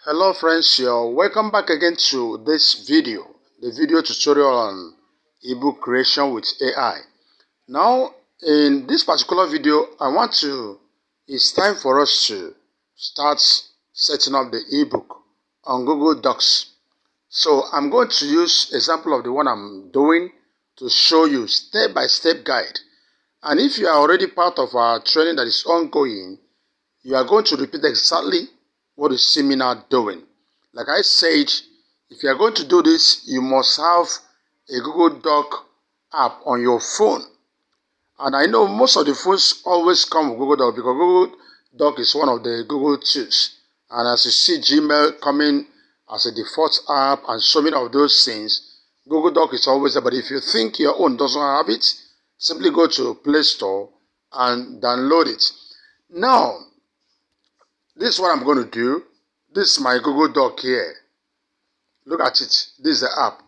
Hello friends, welcome back again to this video, the video tutorial on ebook creation with AI. Now, in this particular video, it's time for us to start setting up the ebook on Google Docs. So I'm going to use example of the one I'm doing to show you step-by-step guide. And if you are already part of our training that is ongoing, you are going to repeat exactly what you see me now doing. Like I said, if you are going to do this, you must have a Google Doc app on your phone. And I know most of the phones always come with Google Doc because Google Doc is one of the Google tools. And as you see Gmail coming as a default app and so many of those things, Google Doc is always there. But if you think your own doesn't have it, simply go to Play Store and download it. Now, this is what I'm going to do. This is my Google Doc here. Look at it. This is the app.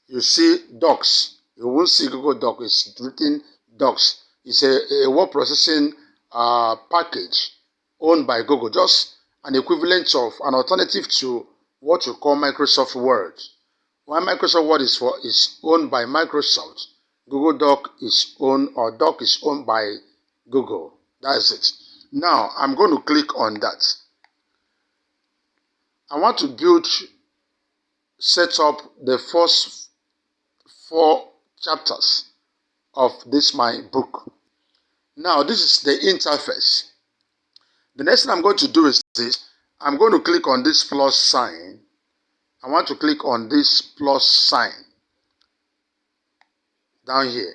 You see Docs. You won't see Google Doc. It's written Docs. It's a word processing package owned by Google. Just an equivalent of an alternative to what you call Microsoft Word. While Microsoft Word is owned by Microsoft, Google Doc is owned by Google. That's it. Now, I'm going to click on that. I want to set up the first 4 chapters of my book. Now, this is the interface. The next thing I'm going to do is this. I'm going to click on this plus sign. I want to click on this plus sign down here.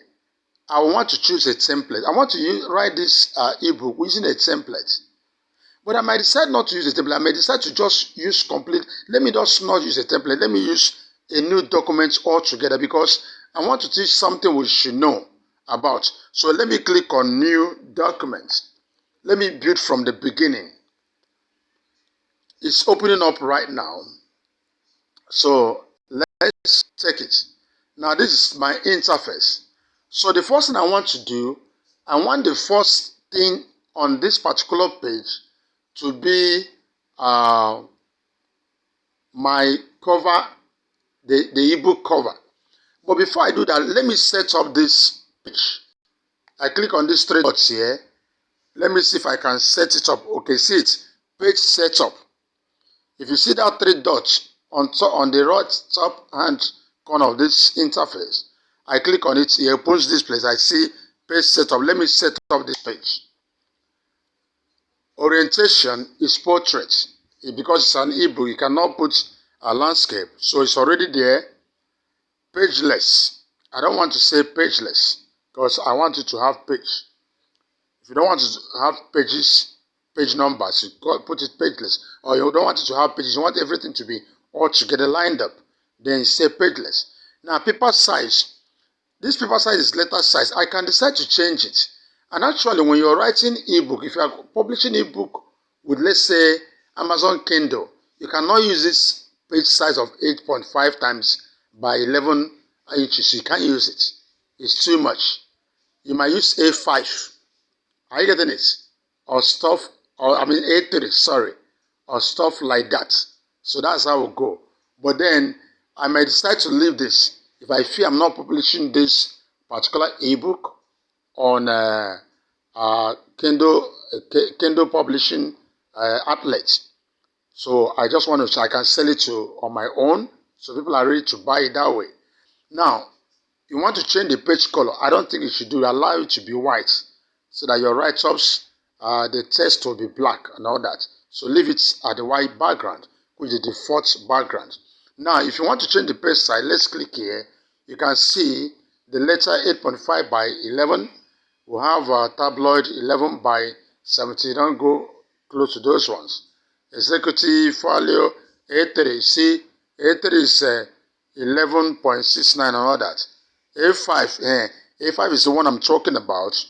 I want to choose a template. I want to write this ebook using a template. But I might decide not to use a template. I may decide to just use complete. Let me just not use a template. Let me use a new document altogether because I want to teach something we should know about. So let me click on new document. Let me build from the beginning. It's opening up right now. So let's take it. Now this is my interface. So the first thing I want to do, I want the first thing on this particular page to be my cover, the ebook cover. But before I do that, let me set up this page. I click on these 3 dots here. Let me see if I can set it up. Okay, see it, page setup. If you see that 3 dots on the right top hand corner of this interface, I click on it, it opens this place. I see page setup. Let me set up this page. Orientation is portrait. Because it's an ebook, you cannot put a landscape. So it's already there. Pageless. I don't want to say pageless because I want it to have page. If you don't want to have page numbers, you put it pageless. Or you don't want it to have pages, you want everything to be all together lined up, then you say pageless. Now, paper size. This paper size is letter size. I can decide to change it. And actually, when you're writing ebook, if you are publishing ebook with, let's say, Amazon Kindle, you cannot use this page size of 8.5 times by 11 inches. You can't use it. It's too much. You might use A5. Are you getting it? Or stuff, or A3, sorry. Or stuff like that. So that's how it will go. But then, I might decide to leave this. If I feel I'm not publishing this particular ebook on Kindle publishing outlet. So I just want to, I can sell it on my own. So people are ready to buy it that way. Now, you want to change the page color. I don't think you should do. Allow it to be white so that your write-ups, the text will be black and all that. So leave it at the white background, which is the default background. Now, if you want to change the page size, let's click here. You can see the letter 8.5 by 11. We'll have tabloid 11 by 70. Don't go close to those ones. Executive folio A3. See, A3 is 11.69 and all that. A5, A5 is the one I'm talking about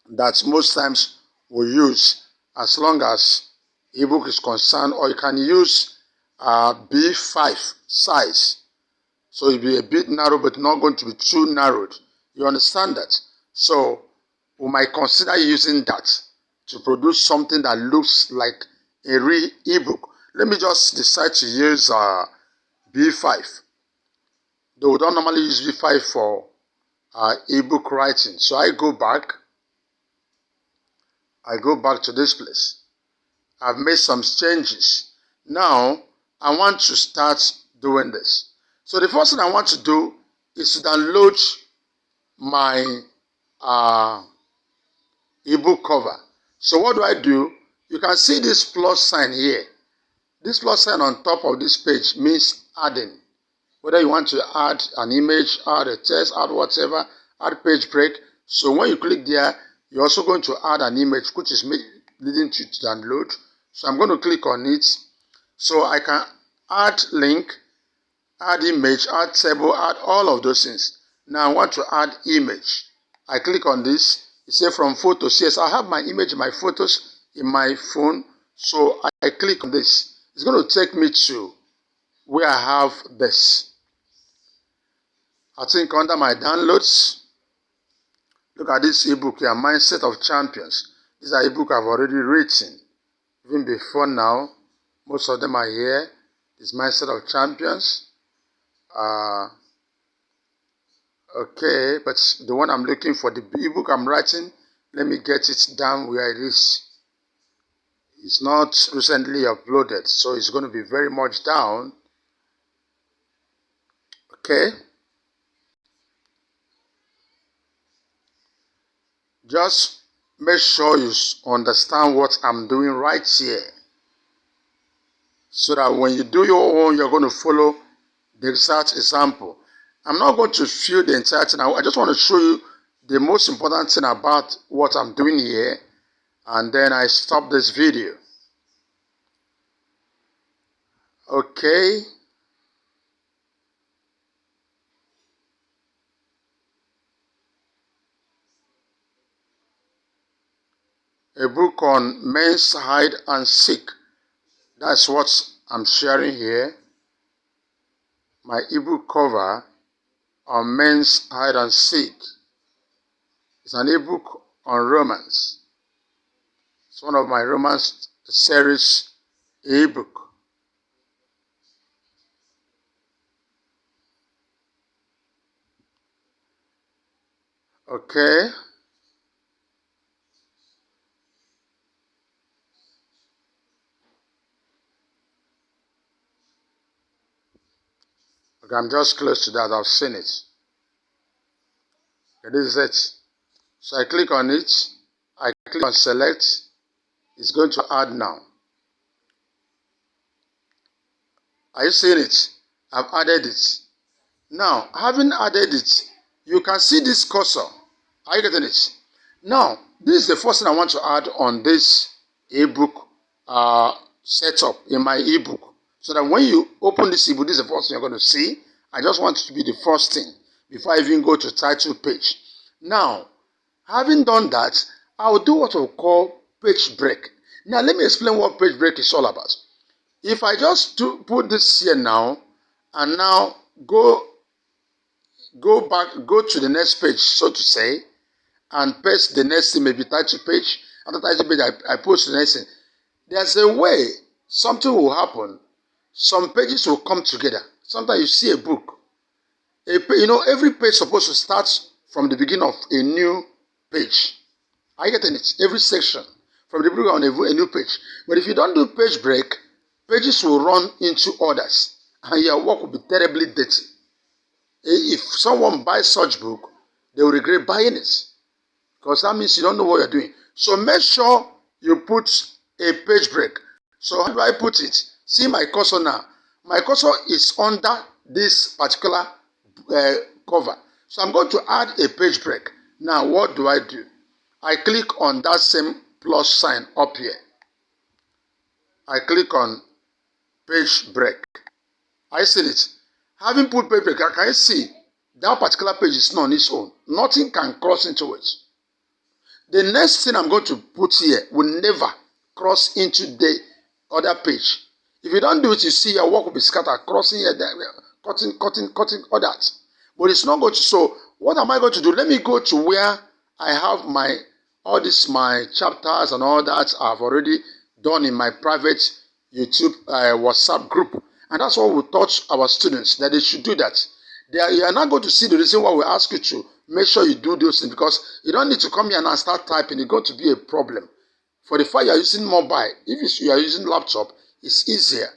that most times we use as long as ebook is concerned, or you can use B5 size. So it'll be a bit narrow, but not going to be too narrowed. You understand that? So we might consider using that to produce something that looks like a real ebook. Let me just decide to use B5. Though we don't normally use B5 for ebook writing. So I go back to this place. I've made some changes. Now I want to start doing this. So the first thing I want to do is to download my ebook cover. So what do? You can see this plus sign here. This plus sign on top of this page means adding. Whether you want to add an image, add a text, add whatever, add page break. So when you click there, you're also going to add an image, which is leading to download. So I'm going to click on it. So I can add link, add image, add table, add all of those things. Now I want to add image. I click on this. It says from photos. Yes, I have my image, my photos in my phone. So I click on this. It's going to take me to where I have this. I think under my downloads, look at this ebook here, Mindset of Champions. This is an ebook I've already written. Even before now, most of them are here. This Mindset of Champions. Okay, but the one I'm looking for, the ebook I'm writing, let me get it down where it is. It's not recently uploaded, so it's going to be very much down. Okay. Just make sure you understand what I'm doing right here, so that when you do your own, you're going to follow the exact example. I'm not going to fill the entire thing. I just want to show you the most important thing about what I'm doing here, and then I stop this video. Okay. A book on men's hide and seek. That's what I'm sharing here. My ebook cover on men's hide and seek. It's an ebook on romance. It's one of my romance series ebook. Okay. Okay, I'm just close to that. I've seen it. Okay, this is it. So I click on it. I click on select. It's going to add now. Are you seeing it? I've added it. Now, having added it, you can see this cursor. Are you getting it? Now, this is the first thing I want to add on this ebook setup in my ebook. So that when you open this ebook, this is the first thing you're going to see. I just want it to be the first thing before I even go to title page. Now, having done that, I will do what we call page break. Now, let me explain what page break is all about. If I just put this here now, and now go back, go to the next page, so to say, and paste the next thing, maybe title page. After title page, I post the next thing. There's a way something will happen. Some pages will come together. Sometimes you see a book. Every page is supposed to start from the beginning of a new page. Are you getting it? Every section from the beginning on a new page. But if you don't do page break, pages will run into others, and your work will be terribly dirty. If someone buys such book, they will regret buying it, because that means you don't know what you're doing. So make sure you put a page break. So how do I put it? See my cursor now. My cursor is under this particular cover. So I'm going to add a page break. Now what do? I click on that same plus sign up here. I click on page break. I see it. Having put page break, can you see that particular page is not on its own? Nothing can cross into it. The next thing I'm going to put here will never cross into the other page. If you don't do it, you see your work will be scattered, crossing here, there, cutting, all that. But it's not going to. So what am I going to do? Let me go to where I have my chapters and all that I've already done in my private YouTube WhatsApp group. And that's what we taught our students, that they should do that. You are not going to see the reason why we ask you to make sure you do those things, because you don't need to come here and start typing. It's going to be a problem. For the fact you are using mobile, if you are using laptop, it's easier.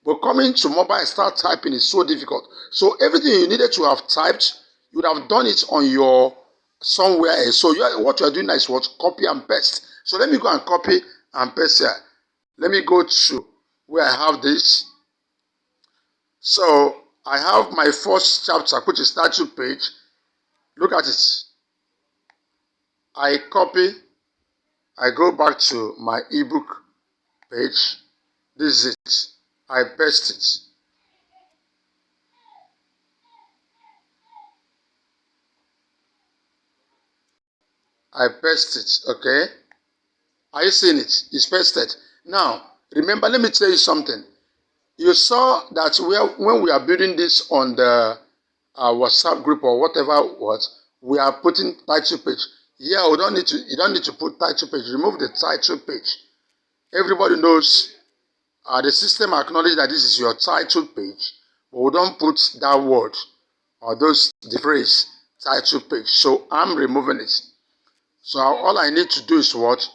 But coming to mobile and start typing is so difficult. So everything you needed to have typed, you would have done it on your somewhere else. So what you are doing now is what? Copy and paste. So let me go and copy and paste here. Let me go to where I have this. So I have my first chapter, which is title page. Look at it. I copy. I go back to my ebook page. This is it. I paste it. I paste it. Okay. Are you seeing it? It's pasted. Now, remember, let me tell you something. You saw that when we are building this on the WhatsApp group or whatever we are putting title page. Yeah, you don't need to put title page. Remove the title page. Everybody knows the system acknowledges that this is your title page, but we don't put that word or the phrase title page. So I'm removing it. So all I need to do is what?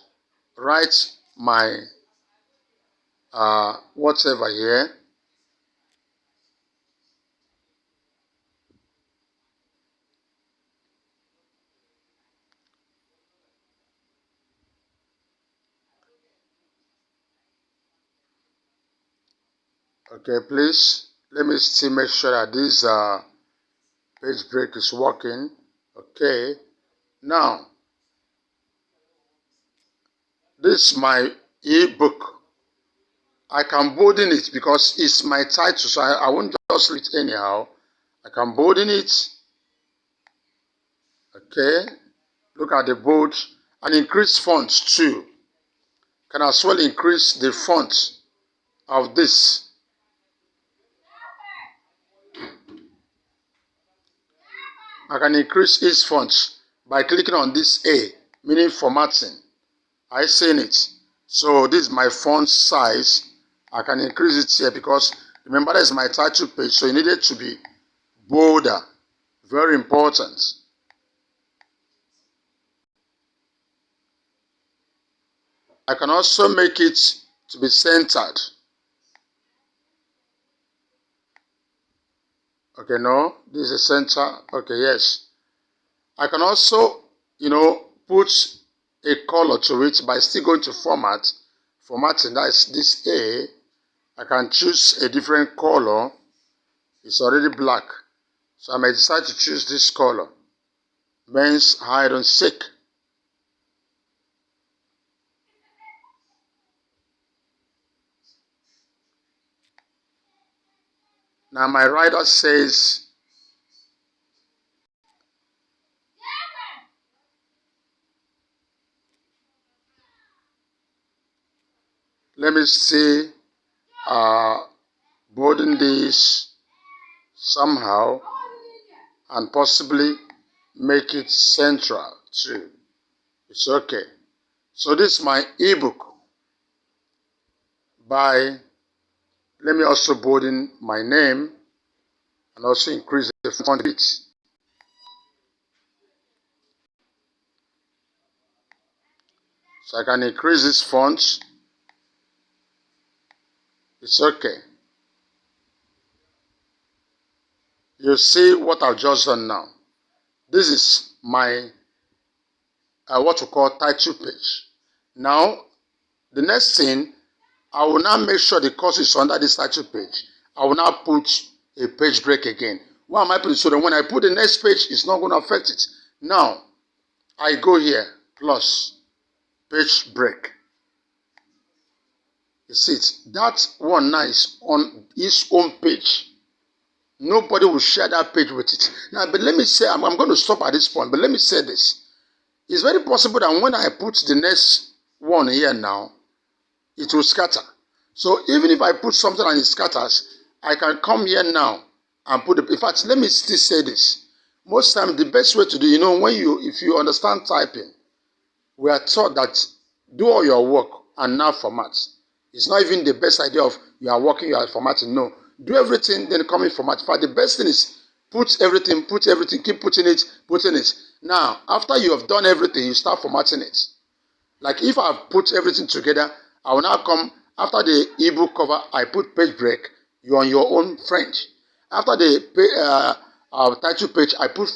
Write my whatever here. Okay, please let me still make sure that this page break is working. Okay, now this is my ebook. I can bolden it because it's my title, so I won't just read it anyhow. I can bolden it. Okay, look at the bold and increase fonts too. Can as well increase the font of this. I can increase its font by clicking on this A, meaning formatting. I seen it. So this is my font size. I can increase it here because remember that is my title page, so it needed to be bolder. Very important. I can also make it to be centered. Okay, no, this is a center. Okay, yes. I can also, put a color to it by still going to formatting. That is this A. I can choose a different color. It's already black, so I may decide to choose this color. Men's hide and seek. Now my writer says, let me see, bolden this somehow and possibly make it central too. It's okay. So this is my ebook by, let me also bolden my name and also increase the font bit. So I can increase this font. It's okay. You see what I've just done now. This is my what we call title page. Now, the next thing, I will now make sure the course is under this title page. I will now put a page break again. Why am I putting? So that when I put the next page, it's not going to affect it. Now, I go here, plus page break. You see it? That one now is on its own page. Nobody will share that page with it. Now, but let me say, I'm going to stop at this point, but let me say this. It's very possible that when I put the next one here now, it will scatter. So even if I put something and it scatters, I can come here now and put it. In fact, let me still say this. Most times, the best way to do, if you understand typing, we are taught that do all your work and now format. It's not even the best idea of you are working, you are formatting. No. Do everything, then come in format. In fact, the best thing is put everything, keep putting it. Now, after you have done everything, you start formatting it. Like if I put everything together, I will now come after the ebook cover, I put page break, you're on your own French. After the title page, I put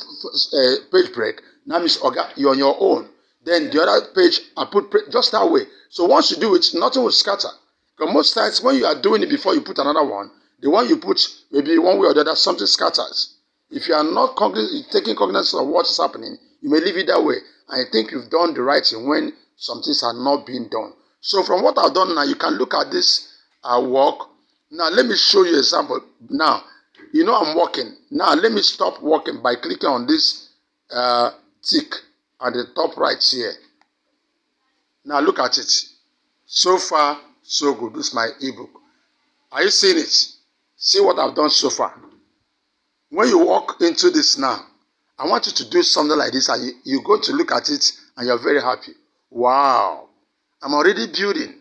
page break, now Miss Oga, you're on your own. Then the other page, I put just that way. So once you do it, nothing will scatter. Because most times when you are doing it before you put another one, the one you put, maybe one way or the other, something scatters. If you are not taking cognizance of what is happening, you may leave it that way. And I think you've done the right thing when some things are not being done. So from what I've done now, you can look at this work. Now let me show you an example. Now, you know I'm working. Now let me stop working by clicking on this tick at the top right here. Now look at it. So far, so good. This is my ebook. Are you seeing it? See what I've done so far. When you walk into this now, I want you to do something like this, and you're going to look at it and you're very happy. Wow, I'm already building.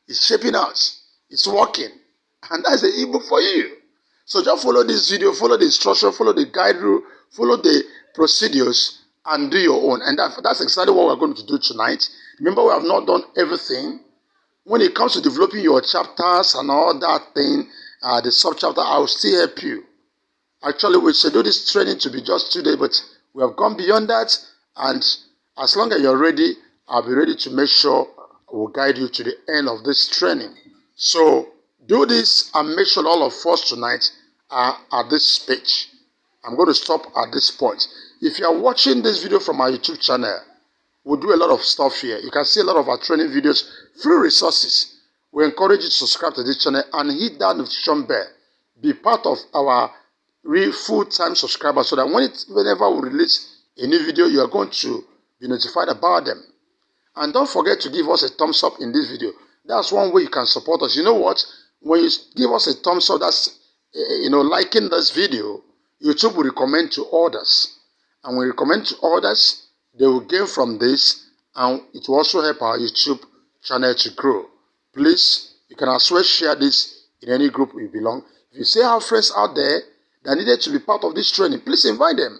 It's shaping out. It's working. And that's the ebook for you. So just follow this video, follow the instruction, follow the guide rule, follow the procedures, and do your own. And that's exactly what we're going to do tonight. Remember, we have not done everything. When it comes to developing your chapters and all that thing, the sub-chapter, I will still help you. Actually, we scheduled this training to be just 2 days, but we have gone beyond that. And as long as you're ready, I'll be ready to make sure I will guide you to the end of this training. So do this and make sure all of us tonight are at this page. I'm going to stop at this point. If you are watching this video from our YouTube channel, we do a lot of stuff here. You can see a lot of our training videos, free resources. We encourage you to subscribe to this channel and hit that notification bell. Be part of our real full-time subscribers so that whenever we release a new video, you are going to be notified about them. And don't forget to give us a thumbs up in this video. That's one way you can support us. You know what? When you give us a thumbs up, that's liking this video, YouTube will recommend to others. And when we recommend to others, they will gain from this, and it will also help our YouTube channel to grow. Please, you can as well share this in any group you belong. If you say have friends out there that needed to be part of this training, please invite them.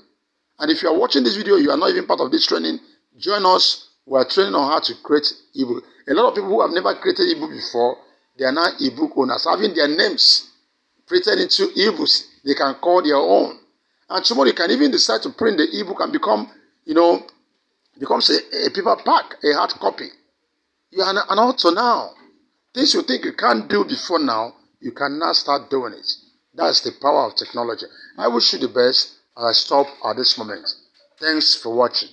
And if you are watching this video, you are not even part of this training, join us. We are training on how to create ebook. A lot of people who have never created ebook before, they are now ebook owners, having their names printed into ebooks they can call their own. And tomorrow you can even decide to print the ebook and becomes a paper pack, a hard copy. You are an author now. Things you think you can't do before now, you can now start doing it. That's the power of technology. I wish you the best as I stop at this moment. Thanks for watching.